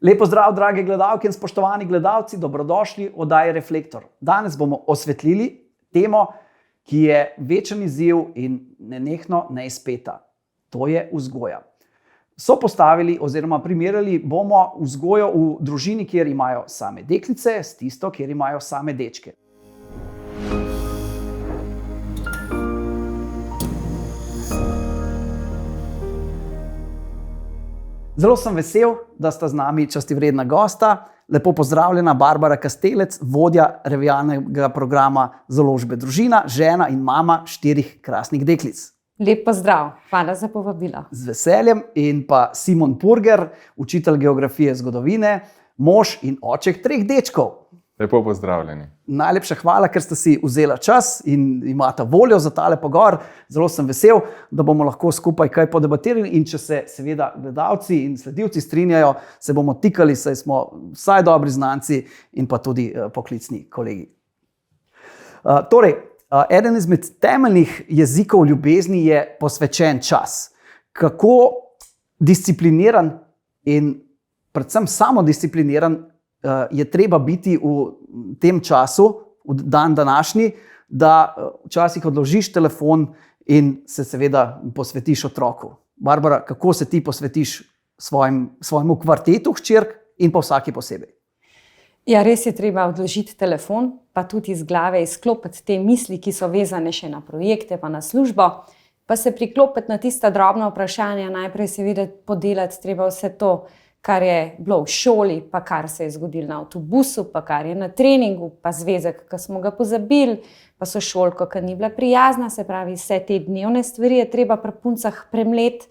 Lepo zdrav, drage gledalke in spoštovani gledalci, dobrodošli v oddaji Reflektor. Danes bomo osvetlili temo, ki je večen izziv in nenehno neizpeta. To je vzgoja. Sopostavili oziroma primerjali bomo vzgojo v družini, kjer imajo same deklice, s tisto, kjer imajo same dečke. Zelo sem vesel, da sta z nami častivredna gosta. Lepo pozdravljena Barbara Kastelec, vodja revijalnega programa Založbe Družina, žena in mama 4 krasnih deklic. Lep pozdrav, hvala za povabilo. Z veseljem. In pa Simon Purger, učitelj geografije, zgodovine, mož in oček 3 dečkov. Lepo pozdravljeni. Najlepša hvala, ker ste si vzela čas in imate voljo za tale pogovor. Zelo sem vesel, da bomo lahko skupaj kaj podebatirali in če se seveda gledalci in sledilci strinjajo, se bomo tikali, saj smo vsaj dobri znanci in pa tudi poklicni kolegi. Eden izmed temeljnih jezikov ljubezni je posvečen čas. Kako discipliniran in predvsem samodiscipliniran je treba biti v tem času, v dan današnji, da včasih odložiš telefon in se seveda posvetiš otroku. Barbara, kako se ti posvetiš svojemu kvartetu hčerk in pa vsaki posebej? Ja, res je treba odložiti telefon, pa tudi iz glave izklopiti te misli, ki so vezane še na projekte, pa na službo, pa se priklopiti na tista drobna vprašanja, najprej seveda podelati treba vse to, kar je bilo v šoli, pa kar se je zgodilo na avtobusu, pa kar je na treningu, pa zvezek, ki smo ga pozabili, pa sošolko, ki ni bila prijazna, se pravi, vse te dnevne stvari je treba pri puncah premleti.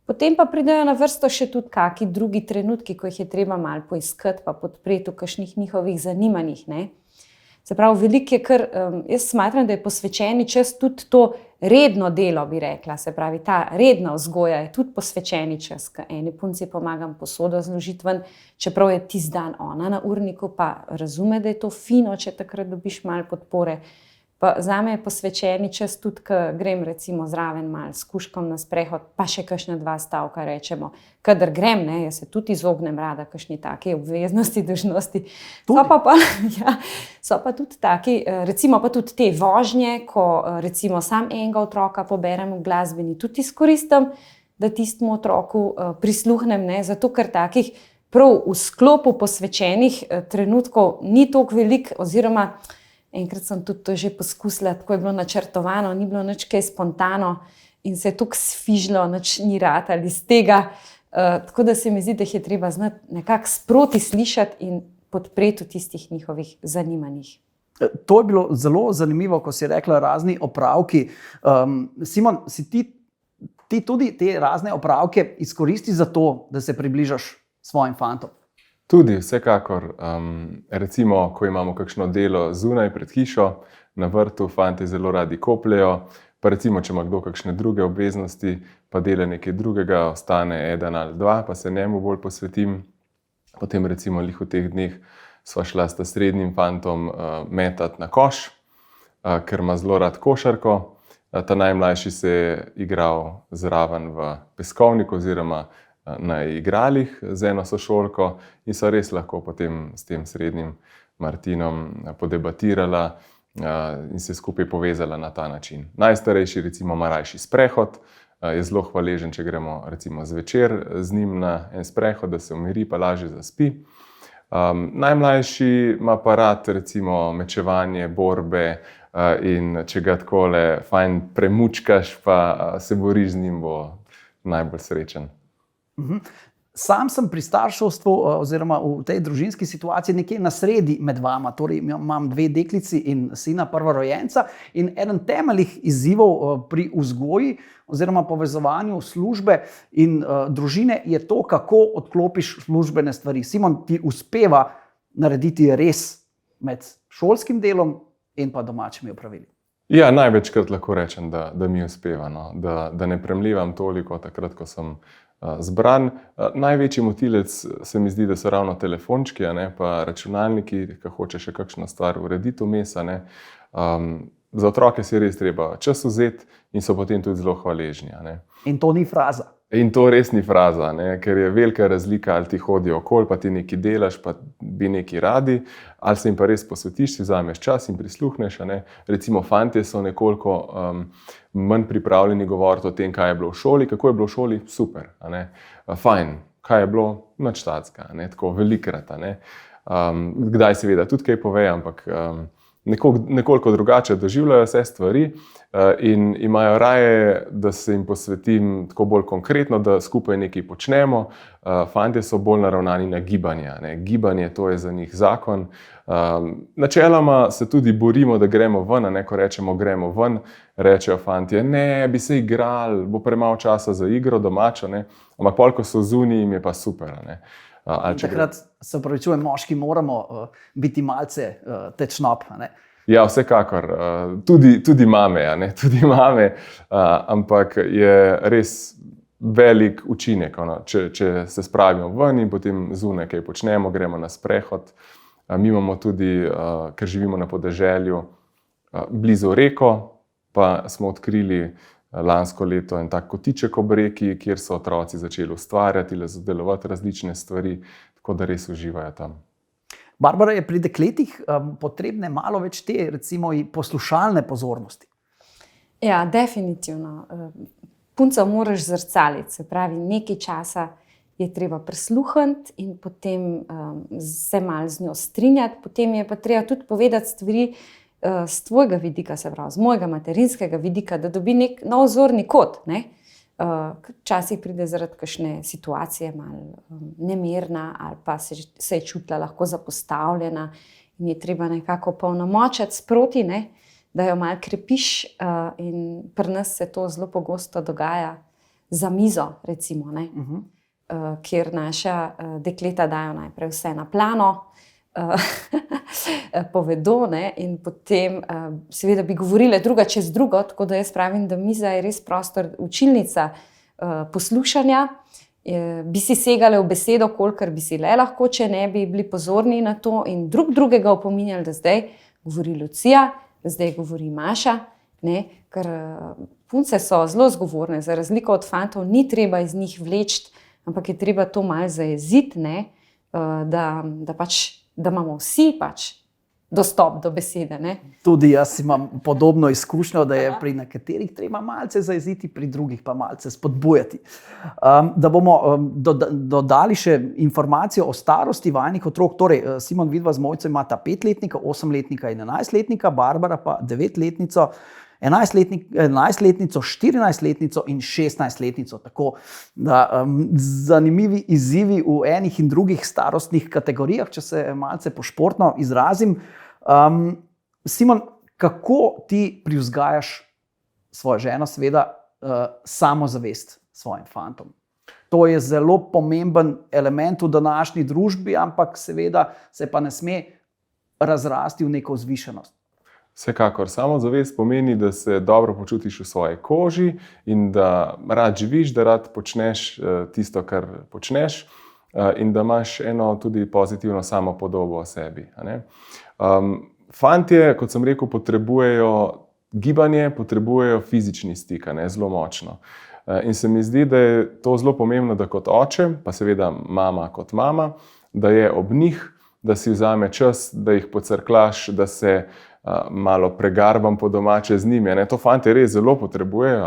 Potem pa pridejo na vrsto še tudi kakšni drugi trenutki, ko jih je treba malo poiskati, pa podpreti v kakšnih njihovih zanimanjih, ne. Se pravi, veliko je kar, jaz smatram, da je posvečeni čas tudi to redno delo, bi rekla. Se pravi, ta redna vzgoja je tudi posvečeni čas, ker eni punci pomagam posodo zložiti ven, čeprav je tisti dan ona na urniku, pa razume, da je to fino, če takrat dobiš malo podpore. Pa zame je posvečeni čas tudi, ko grem recimo zraven malo s kužkom na sprehod, pa še kakšna 2 stavka rečemo. Kadar grem, ne, jaz se tudi izognem rada kakšni take obveznosti, dolžnosti. So pa tudi taki, recimo pa tudi te vožnje, ko recimo sam enega otroka poberem v glasbeni, tudi izkoristim, da tistemu otroku prisluhnem, ne, zato ker takih prav v sklopu posvečenih trenutkov ni toliko veliko, oziroma enkrat sem tudi to že poskusila, tako je bilo načrtovano, ni bilo nič kaj spontano in se je toliko sfižilo, nič ni ratalo iz tega. Tako da se mi zdi, da jih je treba znati nekako sproti slišati in podpreti v tistih njihovih zanimanjih. To je bilo zelo zanimivo, ko si rekla razni opravki. Simon, si ti tudi te razne opravke izkoristi za to, da se približaš svojim fantom? Tudi, vsekakor. Recimo, ko imamo kakšno delo zunaj pred hišo, na vrtu, fanti zelo radi kopljejo, pa recimo, če ima kdo kakšne druge obveznosti, pa dela nekaj drugega, ostane 1 ali 2, pa se njemu bolj posvetim. Potem recimo lih v teh dneh sva šla s srednjim fantom metati na koš, ker ima zelo rad košarko. Ta najmlajši se je igral zraven v peskovniku oziroma na igralih z eno sošolko in so res lahko potem s tem srednjim Martinom podebatirala in se skupaj povezala na ta način. Najstarejši recimo ima rajši sprehod, je zelo hvaležen, če gremo recimo zvečer z njim na en sprehod, da se umiri pa lažje zaspi. Najmlajši ima pa rad recimo mečevanje, borbe in če ga takole fajn premučkaš pa se boriš z njim, bo najbolj srečen. Sam sem pri starševstvu oziroma v tej družinski situaciji nekje na sredi med vama. Torej imam 2 deklici in sina prvorojenca in eden temeljnih izzivov pri vzgoji oziroma povezovanju službe in družine je to, kako odklopiš službene stvari. Simon, ti uspeva narediti res med šolskim delom in pa domačimi opravili? Ja, največkrat lahko rečem, da mi uspeva, no. Da ne premlivam toliko takrat, ko sem zbran. Največji motilec se mi zdi, da so ravno telefončki, pa računalniki, ki hoče še kakšno stvar urediti vmes. Za otroke si res treba čas vzeti in so potem tudi zelo hvaležni. In to ni fraza. In to res ni fraza, ne? Ker je velika razlika, ali ti hodijo okoli, pa ti nekaj delaš, pa bi nekaj radi, ali se jim pa res posvetiš, si vzameš čas in prisluhneš. Ne? Recimo, fantje so nekoliko manj pripravljeni govoriti o tem, kaj je bilo v šoli. Kako je bilo v šoli? Super, fajn. Kaj je bilo? Nič tacka, tako velikrat. Kdaj seveda tudi kaj pove, ampak nekoliko drugače doživljajo vse stvari in imajo raje, da se jim posvetim tako bolj konkretno, da skupaj nekaj počnemo. Fantje so bolj naravnani na gibanje. Gibanje, to je za njih zakon. Načeloma se tudi borimo, da gremo ven, ko rečemo gremo ven, rečejo fantje, ne, bi se igrali, bo premalo časa za igro domačo, ampak pol, ko so zunaj, jim je pa super. Takrat se upravičujem, moški moramo biti malce tečnop. Ja, vsekakor. Tudi mame, tudi mame, ampak je res velik učinek, če se spravimo ven in potem zunaj kaj počnemo, gremo na sprehod. Mi imamo tudi, ker živimo na podeželju, blizu reko, pa smo odkrili lansko leto en tak kotiček ob reki, kjer so otroci začeli ustvarjati, delovati različne stvari, tako da res uživajo tam. Barbara, je pri dekletih potrebne malo več te, recimo, poslušalne pozornosti? Ja, definitivno. Punco moraš zrcaliti, se pravi, nekaj časa je treba prisluhniti in potem se malo z njo strinjati, potem je pa treba tudi povedati stvari z tvojega vidika, se pravi, z mojega materinskega vidika, da dobi nek nov zorni kot. Včasih pride zaradi kakšne situacije malo nemirna ali pa se je čutila lahko zapostavljena in je treba nekako polnomočiti sproti, da jo malo krepiš, in pri nas se to zelo pogosto dogaja za mizo, recimo, kjer naša dekleta dajo najprej vse na plano, povedo, in potem seveda bi govorile druga čez drugo, tako da jaz pravim, da miza je res prostor, učilnica poslušanja. Bi si segale v besedo, kolikor bi si le lahko, če ne bi bili pozorni na to in drugega opominjali, da zdaj govori Lucija, da zdaj govori Maša, ker punce so zelo zgovorne, za razliko od fantov ni treba iz njih vleči, ampak je treba to malo zajeziti, da imamo vsi dostop do besede. Tudi jaz imam podobno izkušnjo, da je pri nekaterih treba malce zajeziti, pri drugih pa malce spodbujati. Da bomo dodali še informacijo o starosti vajinih otrok. Torej, Simon, vidva z Mojco imata 5-letnika, 8-letnika in 11-letnika, Barbara pa 9-letnico, 11-letnico, 14-letnico in 16-letnico. Tako da zanimivi izzivi v enih in drugih starostnih kategorijah, če se malce pošportno izrazim. Simon, kako ti privzgajaš svojo ženo, seveda samozavest svojim fantom? To je zelo pomemben element v današnji družbi, ampak seveda se pa ne sme razrasti v neko vzvišenost. Vsekakor, samozavest pomeni, da se dobro počutiš v svoji koži in da rad živiš, da rad počneš tisto, kar počneš, in da imaš eno tudi pozitivno samopodobo o sebi. Fantje, kot sem rekel, potrebujejo gibanje, potrebujejo fizični stik, zelo močno. In se mi zdi, da je to zelo pomembno, da kot oče, pa seveda mama kot mama, da je ob njih, da si vzame čas, da jih pocrklaš, da se malo pregarbam po domače z njimi. To fantje res zelo potrebujejo,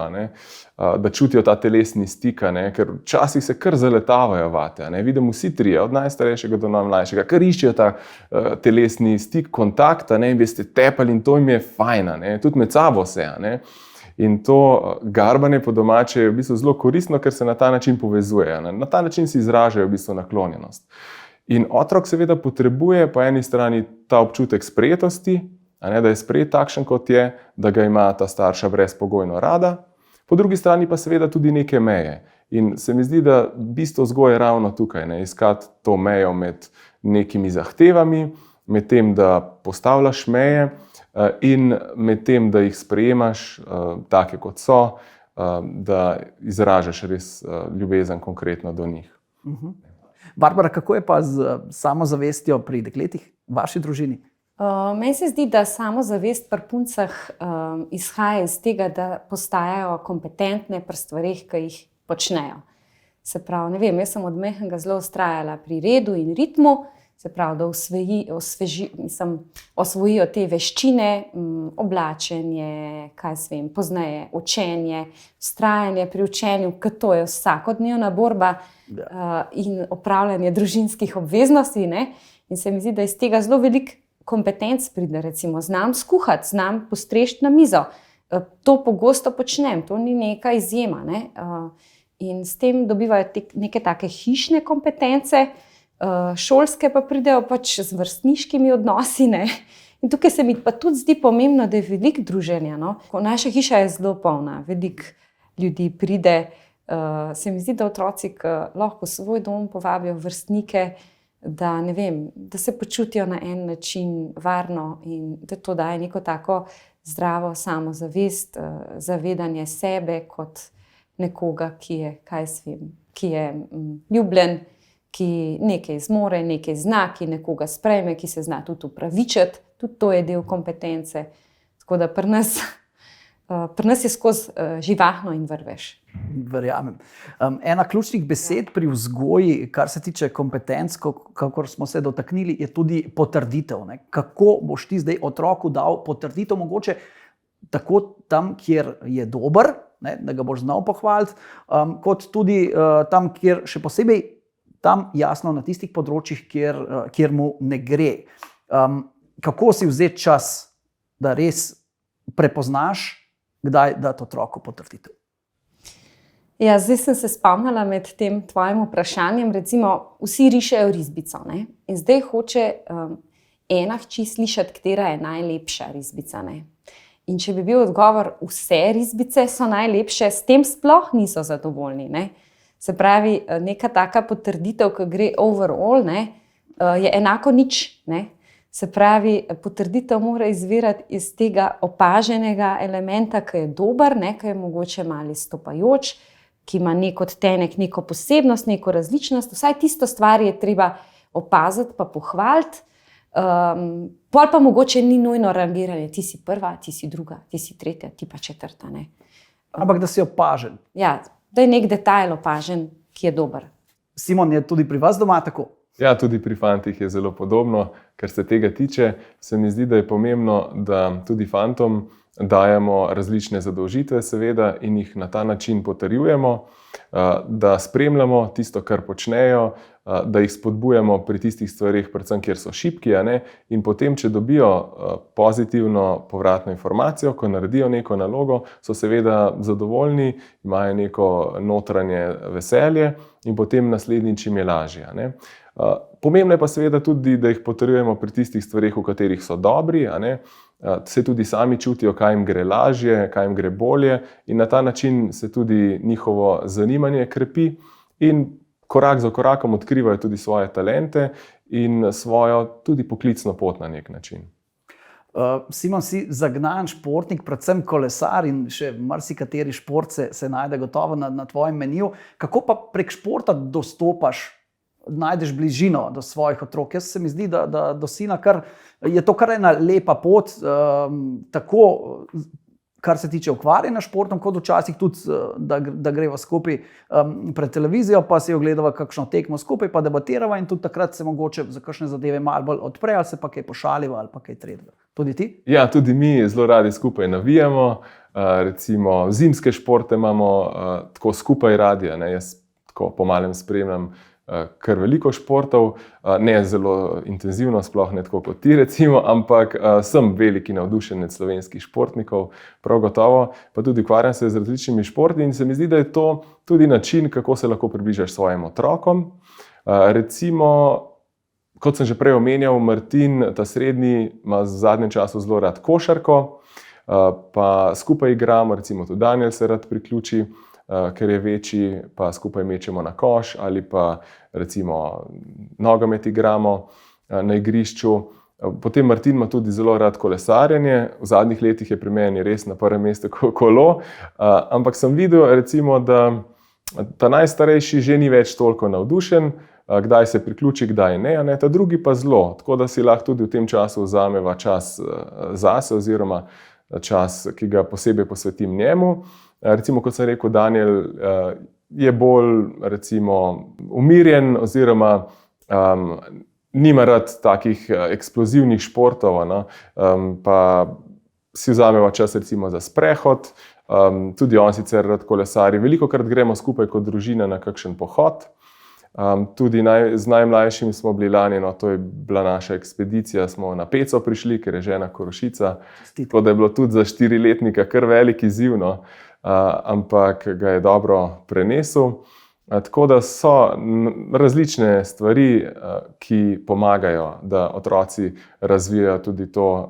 da čutijo ta telesni stik, ker včasih se kar zaletavajo vate. Vidim vsi trije, od najstarejšega do najmlajšega, kar iščejo ta telesni stik, kontakt, in bi ste tepali in to jim je fajn, tudi med sabo se. In to garbanje po domače je v bistvu zelo koristno, ker se na ta način povezujejo. Na ta način si izražajo v bistvu naklonjenost. In otrok seveda potrebuje po eni strani ta občutek sprejetosti, da je sprejet takšen, kot je, da ga ima ta starša brezpogojno rada, po drugi strani pa seveda tudi neke meje. In se mi zdi, da bistvo vzgoje je ravno tukaj, iskati to mejo med nekimi zahtevami, med tem, da postavljaš meje in med tem, da jih sprejemaš take, kot so, da izražaš res ljubezen konkretno do njih. Barbara, kako je pa z samozavestjo pri dekletih v vaši družini? Meni se zdi, da samozavest pri puncah izhaja iz tega, da postajajo kompetentne pri stvareh, ki jih počnejo. Se pravi, ne vem, jaz sem od majhnega zelo vztrajala pri redu in ritmu, se pravi, da osvojijo te veščine, oblačenje, pozneje učenje, vztrajanje pri učenju, ker to je vsakodnevna borba in opravljanje družinskih obveznosti. Ne? In se mi zdi, da iz tega zelo veliko kompetenc pride, recimo, znam skuhati, znam postreči na mizo. To pogosto počnem, to ni neka izjema. Ne? In s tem dobivajo neke take hišne kompetence, šolske pa pridejo pač z vrstniškimi odnosi. Ne? In tukaj se mi pa tudi zdi pomembno, da je veliko druženja. No? Naša hiša je zelo polna, veliko ljudi pride. Se mi zdi, da otroci lahko v svoj dom povabijo vrstnike, da, ne vem, da se počutijo na en način varno in da to daje neko tako zdravo samozavest, zavedanje sebe kot nekoga, ki je ljubljen, ki nekaj zmore, nekaj zna, ki nekoga sprejme, ki se zna tudi upravičiti. Tudi to je del kompetence. Tako da pri nas je skozi živahno in vrvež. Verjamem. Ena ključnih besed pri vzgoji, kar se tiče kompetenc, kakor smo se dotaknili, je tudi potrditev. Ne? Kako boš ti zdaj otroku dal potrditev, mogoče tako tam, kjer je dober, ne, da ga boš znal pohvaliti, kot tudi tam, kjer še posebej tam jasno na tistih področjih, kjer mu ne gre. Kako si vzeti čas, da res prepoznaš, kdaj dati otroku potrditev? Ja, zdaj sem se spomnila med tem tvojim vprašanjem, recimo vsi rišejo risbico, ne? In zdaj hoče ena hči slišati, katera je najlepša risbica. Ne? In če bi bil odgovor, vse risbice so najlepše, s tem sploh niso zadovoljni. Ne? Se pravi, neka taka potrditev, ki gre overall, ne, je enako nič. Ne? Se pravi, potrditev mora izvirati iz tega opaženega elementa, ki je dober, ne, ki je mogoče malo stopajoč, ki ima nek odtenek, neko posebnost, neko različnost. Vsaj tisto stvar je treba opaziti pa pohvaliti. Pol pa mogoče ni nujno rangiranje, ti si prva, ti si druga, ti si tretja, ti pa četrta. Ne. Ampak da si opažen. Ja, da je nek detajl opažen, ki je dober. Simon, je tudi pri vas doma tako? Ja, tudi pri fantih je zelo podobno. Kar se tega tiče, se mi zdi, da je pomembno, da tudi fantom dajemo različne zadolžitve, seveda, in jih na ta način potrjujemo, da spremljamo tisto, kar počnejo, da jih spodbujamo pri tistih stvarih, predvsem kjer so šibki, in potem, če dobijo pozitivno povratno informacijo, ko naredijo neko nalogo, so seveda zadovoljni, imajo neko notranje veselje in potem naslednjič jim je lažje. Pomembno je pa seveda tudi, da jih potrjujemo pri tistih stvarih, v katerih so dobri, se tudi sami čutijo, kaj jim gre lažje, kaj jim gre bolje, in na ta način se tudi njihovo zanimanje krepi in korak za korakom odkrivajo tudi svoje talente in svojo tudi poklicno pot na nek način. Simon, si zagnan športnik, predvsem kolesar, in še marsikateri šport se najde gotovo na tvojem meniju. Kako pa prek športa dostopaš, najdeš bližino do svojih otrok? Jaz se mi zdi, da do sina je to kar ena lepa pot, tako kar se tiče ukvarjanja športom, kot včasih tudi, da greva skupaj pred televizijo, pa si ogledava kakšno tekmo skupaj, pa debatirava, in tudi takrat se mogoče za kakšne zadeve malo bolj odpre, ali se pa kaj pošaliva, ali pa kaj tretjega. Tudi ti? Ja, tudi mi zelo radi skupaj navijamo. Recimo zimske športe imamo tako skupaj radi. Jaz tako po malem spremljam kar veliko športov, ne zelo intenzivno, sploh ne tako kot ti, recimo, ampak sem veliki navdušenec slovenskih športnikov, prav gotovo, pa tudi ukvarjam se z različnimi športi in se mi zdi, da je to tudi način, kako se lahko približaš svojim otrokom. Recimo, kot sem že prej omenjal, Martin, ta srednji, ima v zadnjem času zelo rad košarko, pa skupaj igramo, recimo tudi Daniel se rad priključi, ker je večji, pa skupaj mečemo na koš ali pa recimo nogomet igramo na igrišču. Potem Martin ima tudi zelo rad kolesarjenje, v zadnjih letih je pri meni res na prvem mestu kolo, ampak sem videl recimo, da ta najstarejši že ni več toliko navdušen, kdaj se priključi, kdaj ne, ta drugi pa zelo, tako da si lahko tudi v tem času vzameva čas zase oziroma čas, ki ga posebej posvetim njemu. Recimo, kot sem rekel, Daniel je bolj, recimo, umirjen oziroma nima rad takih eksplozivnih športov, no? Pa si vzameva čas recimo za sprehod, tudi on sicer rad kolesari. Velikokrat gremo skupaj kot družina na kakšen pohod. Tudi z najmlajšim smo bili lani, no, to je bila naša ekspedicija, smo na Peco prišli, ker je žena Korošica, tako da je bilo tudi za 4-letnika kar velik izziv, no, ampak ga je dobro prenesel. Tako da so različne stvari, ki pomagajo, da otroci razvijajo tudi to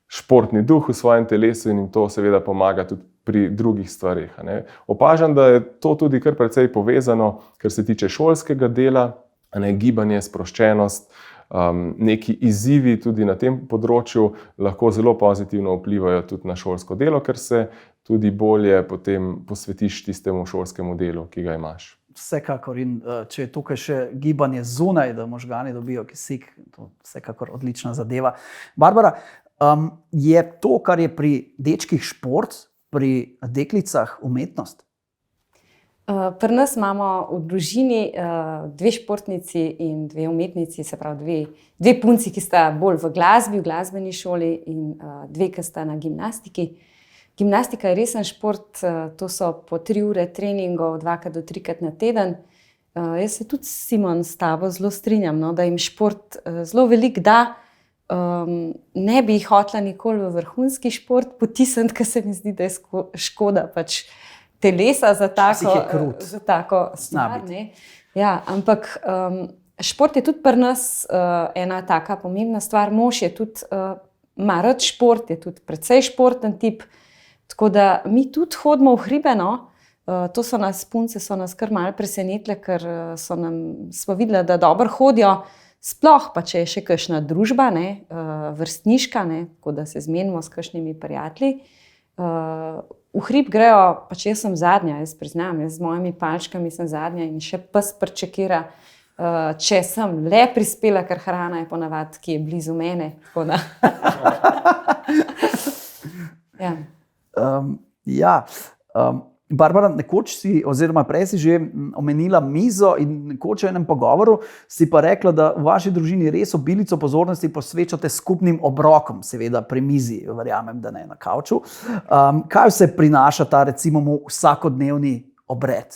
športni duh v svojem telesu in jim to seveda pomaga tudi pri drugih stvarih. Opažam, da je to tudi kar precej povezano, kar se tiče šolskega dela, gibanje, sproščenost, neki izzivi tudi na tem področju lahko zelo pozitivno vplivajo tudi na šolsko delo, ker se tudi bolje potem posvetiš tistemu šolskemu delu, ki ga imaš. Vsekakor, in če je tukaj še gibanje zunaj, da možgani dobijo kisik, to vsekakor odlična zadeva. Barbara, je to, kar je pri dečkih šport, pri deklicah umetnost? Pri nas imamo v družini 2 športnici in 2 umetnici, se pravi 2 punci, ki sta bolj v glasbi, v glasbeni šoli, in 2, ki sta na gimnastiki. Gimnastika je resen šport, to so po 3 ure treningov 2 do 3 na teden. Jaz se tudi, Simon, s tabo zelo strinjam, no, da jim šport zelo veliko da. Ne bi jih hotela nikoli v vrhunski šport potisniti, ker se mi zdi, da je škoda pač telesa za tako stvar. Ja, ampak šport je tudi pri nas ena taka pomembna stvar. Mož je tudi ima rad šport, je tudi precej športen tip, tako da mi tudi hodimo v hribe, no. To so nas punce, so nas kar malo presenetile, ker smo videli, da dobro hodijo. Sploh pa, če je še kakšna družba, vrstniška, tako da se zmenimo s kakšnimi prijatelji. V hrib grejo, pač jaz sem zadnja, jaz priznam, jaz z mojimi palčkami sem zadnja in še pes prčekira, če sem le prispela, ker hrana je ponavadi, ki je blizu mene. Barbara, nekoč si, oziroma prej si že omenila mizo, in nekoč v enem pogovoru si pa rekla, da v vaši družini res obilico pozornosti posvečate skupnim obrokom, seveda pri mizi, verjamem, da ne na kavču. Kaj vse prinaša ta, recimo, vsakodnevni obred?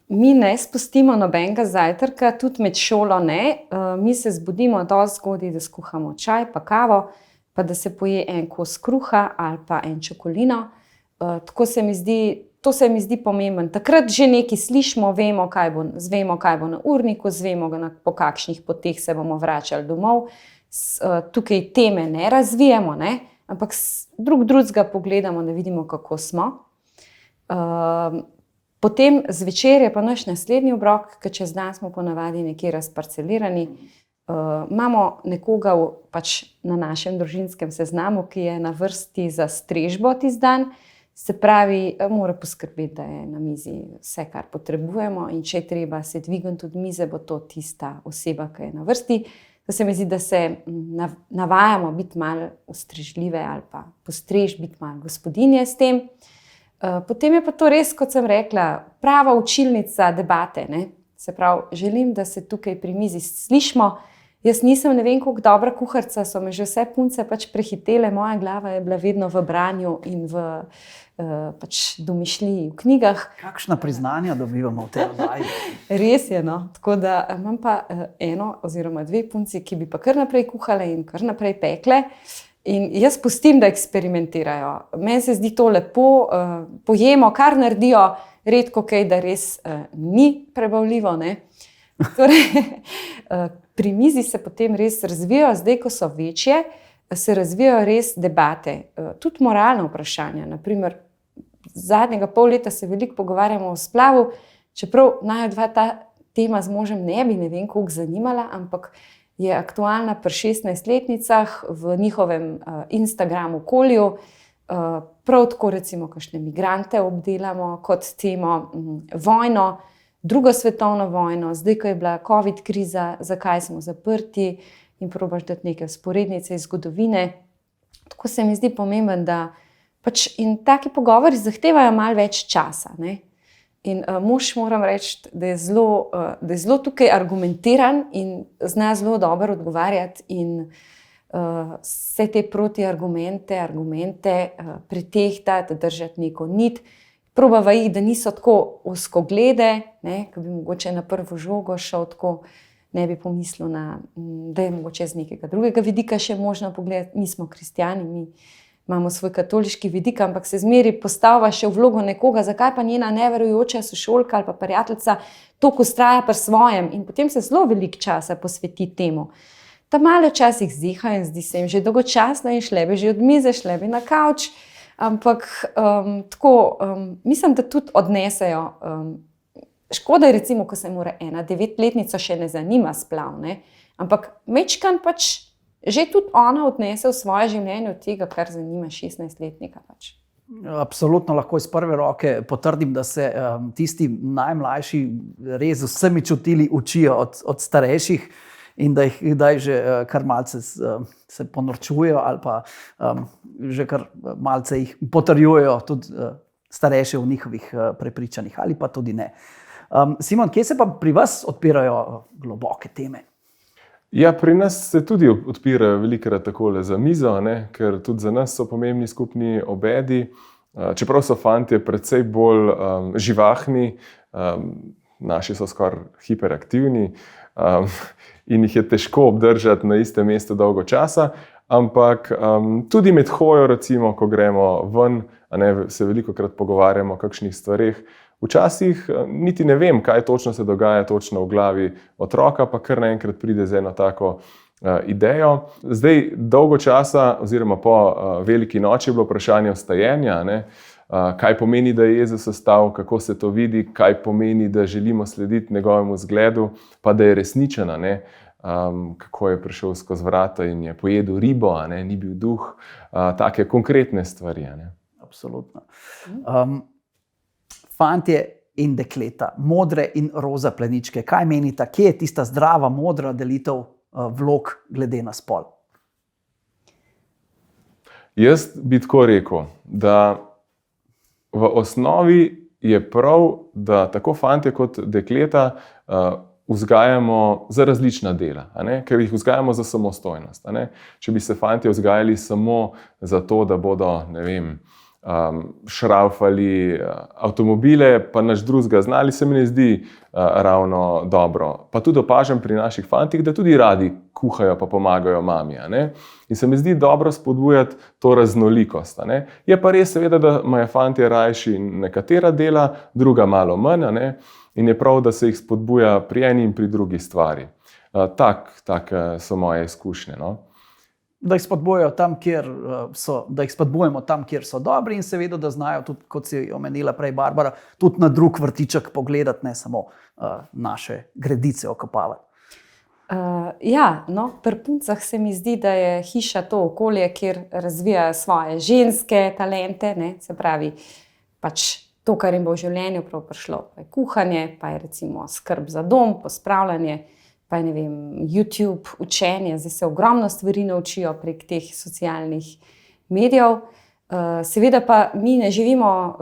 Mi ne spustimo nobenega zajtrka, tudi med šolo ne. Mi se zbudimo dosti zgodaj, da skuhamo čaj pa kavo, pa da se poje en kos kruha ali pa en čokolino. To se mi zdi pomembno. Takrat že nekaj slišimo, zvemo, kaj bo na urniku, zvemo, po kakšnih poteh se bomo vračali domov. Tukaj teme ne razvijamo, ampak drugega pogledamo, da vidimo, kako smo. Potem zvečer je pa naš naslednji obrok, ker čez dan smo ponavadi nekje razparcelirani. Imamo nekoga pač na našem družinskem seznamu, ki je na vrsti za strežbo tisti dan, se pravi, mora poskrbeti, da je na mizi vse, kar potrebujemo, in če je treba se dvigniti od mize, bo to tista oseba, ki je na vrsti. To se mi zdi, da se navajamo biti malo ustrežljive ali pa postrež, biti malo gospodinje s tem. Potem je pa to res, kot sem rekla, prava učilnica debate, Se pravi, želim, da se tukaj pri mizi slišimo. Jaz nisem ne vem koliko dobra kuharica, so me že vse punce pač prehitele, moja glava je bila vedno v branju in v pač domišljiji v knjigah. Kakšna priznanja dobivamo v tej oddaji? Res je, no. Tako da imam pa 1 oziroma 2 punci, ki bi pa kar naprej kuhale in kar naprej pekle. In jaz pustim, da eksperimentirajo. Meni se zdi to lepo, pojemo, kar naredijo, redko kaj, da res ni prebavljivo. Pri mizi se potem res razvijajo, zdaj, ko so večje, se razvijajo res debate, tudi moralna vprašanja. Naprimer, zadnjega pol leta se veliko pogovarjamo o splavu, čeprav naju dva ta tema z možem ne vem koliko zanimala, ampak je aktualna pri 16-letnicah v njihovem Instagram okolju. Prav tako recimo kakšne migrante obdelamo kot temo, vojno, drugo svetovno vojno, zdaj, ko je bila COVID kriza, zakaj smo zaprti, in probaš dati neke vzporednice iz zgodovine. Tako se mi zdi pomembno, da In taki pogovori zahtevajo malo več časa. Ne? In mož, moram reči, da je zelo tukaj argumentiran in zna zelo dobro odgovarjati in vse te protiargumente, pretehtati, držati neko nit. Probava jih, da niso tako ozkoglede, ki bi mogoče na prvo žogo šel tako, ne bi pomislil, da je mogoče z nekega drugega vidika še možno pogledati. Mi smo kristjani, mi imamo svoj katoliški vidik, ampak se zmeri postavlja še v vlogo nekoga, zakaj pa njena neverujoča sošolka ali pa prijateljica toliko vztraja pri svojem in potem se zelo veliko časa posveti temu. Ta malo včasih ziha in zdi se jim že dolgočasno in šle bi že od mize, šle bi na kavč, ampak mislim, da tudi odnesejo. Škoda je recimo, ko se mora ena 9-letnica še ne zanima splav, ne? Ampak mečkan pač že tudi ona odnese v svoje življenje od tega, kar zanima 16-letnika pač. Absolutno lahko iz prve roke potrdim, da se tisti najmlajši res vsemi čutili učijo od starejših in da jih kdaj že kar malce se ponorčujejo ali pa že kar malce jih potrjujejo tudi starejši v njihovih prepričanjih ali pa tudi ne. Simon, kje se pa pri vas odpirajo globoke teme? Ja, pri nas se tudi odpirajo velikokrat takole za mizo, ker tudi za nas so pomembni skupni obedi. Čeprav so fantje precej bolj živahni, naši so skoraj hiperaktivni in jih je težko obdržati na istem mestu dolgo časa, ampak tudi med hojo, recimo, ko gremo ven, se velikokrat pogovarjamo o kakšnih stvareh. Včasih niti ne vem, kaj točno se dogaja točno v glavi otroka, pa kar naenkrat pride z eno tako idejo. Zdaj, dolgo časa, oziroma po veliki noči je bilo vprašanje vstajenja, kaj pomeni, da je Jezus vstal, kako se to vidi, kaj pomeni, da želimo slediti njegovemu zgledu, pa da je resničen, kako je prišel skozi vrata in je pojedel ribo, ni bil duh, take konkretne stvari. Absolutno. Fantje in dekleta, modre in roza pleničke, kaj menite, kje je tista zdrava, modra delitev vlog glede na spol? Jaz bi tako rekel, da v osnovi je prav, da tako fantje kot dekleta vzgajamo za različna dela, ker jih vzgajamo za samostojnost. Če bi se fantje vzgajali samo za to, da bodo, ne vem, šraufali avtomobile, pa nič drugega znali, se mi ne zdi ravno dobro. Pa tudi opažam pri naših fantih, da tudi radi kuhajo pa pomagajo mami. In se mi zdi dobro spodbujati to raznolikost. Je pa res seveda, da imajo fantje rajši nekatera dela, druga malo manj, in je prav, da se jih spodbuja pri eni in pri drugi stvari. Tak so moje izkušnje. Da jih spodbujamo tam, kjer so dobri in seveda, da znajo tudi, kot si omenila prej Barbara, tudi na drug vrtiček pogledati, ne samo naše gredice okopavati. Pri puncah se mi zdi, da je hiša to okolje, kjer razvijajo svoje ženske talente, se pravi, pač to, kar jim bo v življenju prav prišlo, pa je kuhanje, pa je recimo skrb za dom, pospravljanje, pa je, ne vem, YouTube, učenje, zdaj se ogromno stvari naučijo prek teh socialnih medijev. Seveda pa mi ne živimo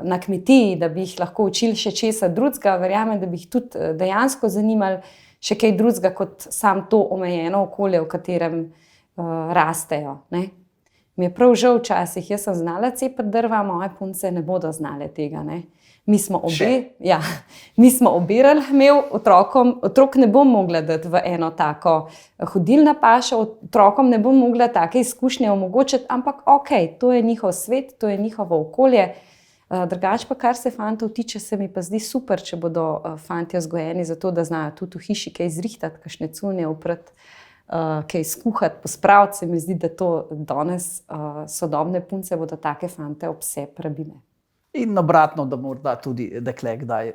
na kmetiji, da bi jih lahko učili še česa drugega, verjamem, da bi jih tudi dejansko zanimali še kaj drugega kot sam to omejeno okolje, v katerem rastejo. Mi je prav žal včasih, jaz sem znala cepati drva, moje punce ne bodo znale tega. Mi smo obirali hmelj, otrok ne bom mogla dati v eno tako hodilno pašo, otrokom ne bom mogla take izkušnje omogočiti, ampak to je njihov svet, to je njihovo okolje. Drugače pa, kar se fantov tiče, se mi pa zdi super, če bodo fantje vzgojeni za to, da znajo tudi v hiši kaj zrihtati, kakšne cunje oprati, kaj skuhati, pospraviti. Se mi zdi, da to danes sodobne punce bodo take fante ob sebi rabile. In obratno, da morda tudi dekle kdaj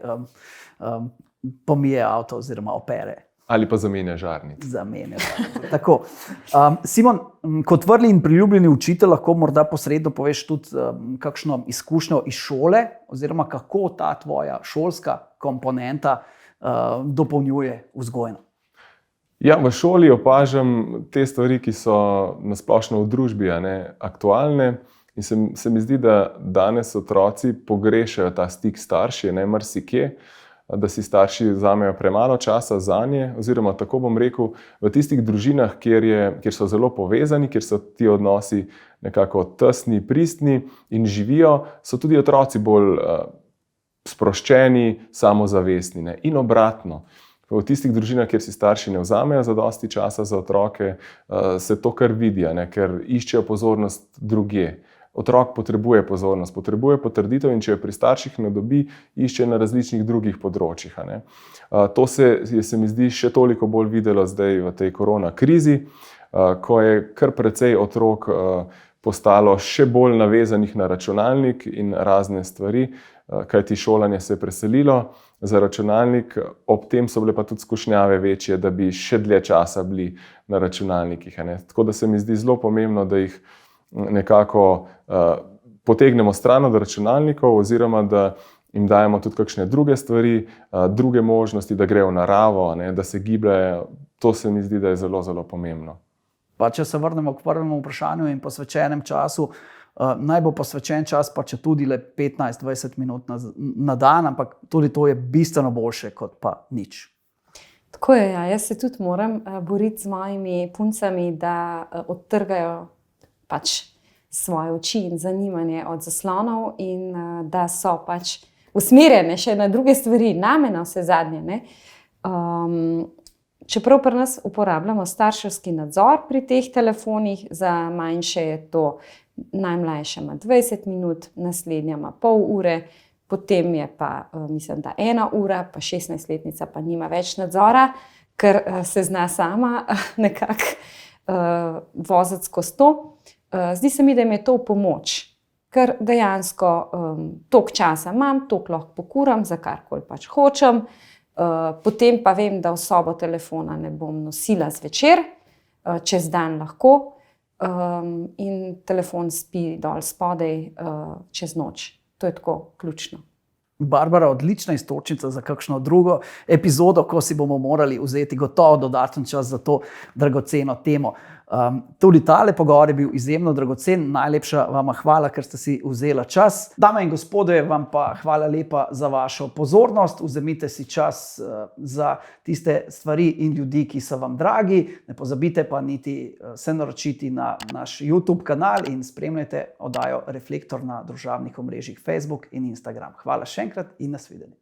pomije avto oziroma opere. Ali pa zamenja žarnice. Tako. Simon, kot vrli in priljubljeni učitelj, lahko morda posredno poveš tudi kakšno izkušnjo iz šole oziroma kako ta tvoja šolska komponenta dopolnjuje vzgojno. Ja, v šoli opažam te stvari, ki so na splošno v družbi aktualne. In se mi zdi, da danes otroci pogrešajo ta stik s starši, ne marsikje, da si starši vzamejo premalo časa zanje, oziroma tako bom rekel, v tistih družinah, kjer so zelo povezani, kjer so ti odnosi nekako tesni, pristni in živijo, so tudi otroci bolj sproščeni, samozavestni, ne? In obratno. V tistih družinah, kjer si starši ne vzamejo zadosti časa za otroke, se to kar vidi, ne? Ker iščejo pozornost drugje. Otrok potrebuje pozornost, potrebuje potrditev in če jo pri starših ne dobi, išče na različnih drugih področjih. Ne? To se mi zdi še toliko bolj videlo zdaj v tej korona krizi, ko je kar precej otrok postalo še bolj navezanih na računalnik in razne stvari, kajti šolanje se je preselilo za računalnik, ob tem so bile pa tudi skušnjave večje, da bi še dlje časa bili na računalnikih. Ne? Tako da se mi zdi zelo pomembno, da jih nekako potegnemo stran od računalnikov oziroma da jim dajemo tudi kakšne druge stvari, druge možnosti, da grejo v naravo, ne, da se gibljajo. To se mi zdi, da je zelo, zelo pomembno. Pa če se vrnemo k prvemu vprašanju in posvečenem času, naj bo posvečen čas, pa če tudi le 15-20 minut na dan, ampak tudi to je bistveno boljše kot pa nič. Tako je, ja. Jaz se tudi moram boriti z mojimi puncami, da odtrgajo pač svoje oči in zanimanje od zaslonov in da so pač usmerjene še na druge stvari, name na vse zadnje. Ne? Čeprav pri nas uporabljamo starševski nadzor pri teh telefonih, za manjše je to, najmlajša ima 20 minut, naslednja ima pol ure, potem je pa, mislim, da 1 ura, pa 16-letnica pa nima več nadzora, ker se zna sama nekako voziti skozi to. Zdi se mi, da jim je to v pomoč, ker dejansko toliko časa imam, toliko lahko pokuram, za karkoli pač hočem, potem pa vem, da v sobo telefona ne bom nosila zvečer, čez dan lahko in telefon spi dol spodaj čez noč. To je tako ključno. Barbara, odlična iztočnica za kakšno drugo epizodo, ko si bomo morali vzeti gotovo dodaten čas za to dragoceno temo. Tudi tale pogovor je bil izjemno dragocen. Najlepša vama hvala, ker ste si vzela čas. Dame in gospodje, vam pa hvala lepa za vašo pozornost. Vzemite si čas za tiste stvari in ljudi, ki so vam dragi. Ne pozabite pa niti se naročiti na naš YouTube kanal in spremljajte oddajo Reflektor na družabnih omrežjih Facebook in Instagram. Hvala še enkrat in nasvidenje.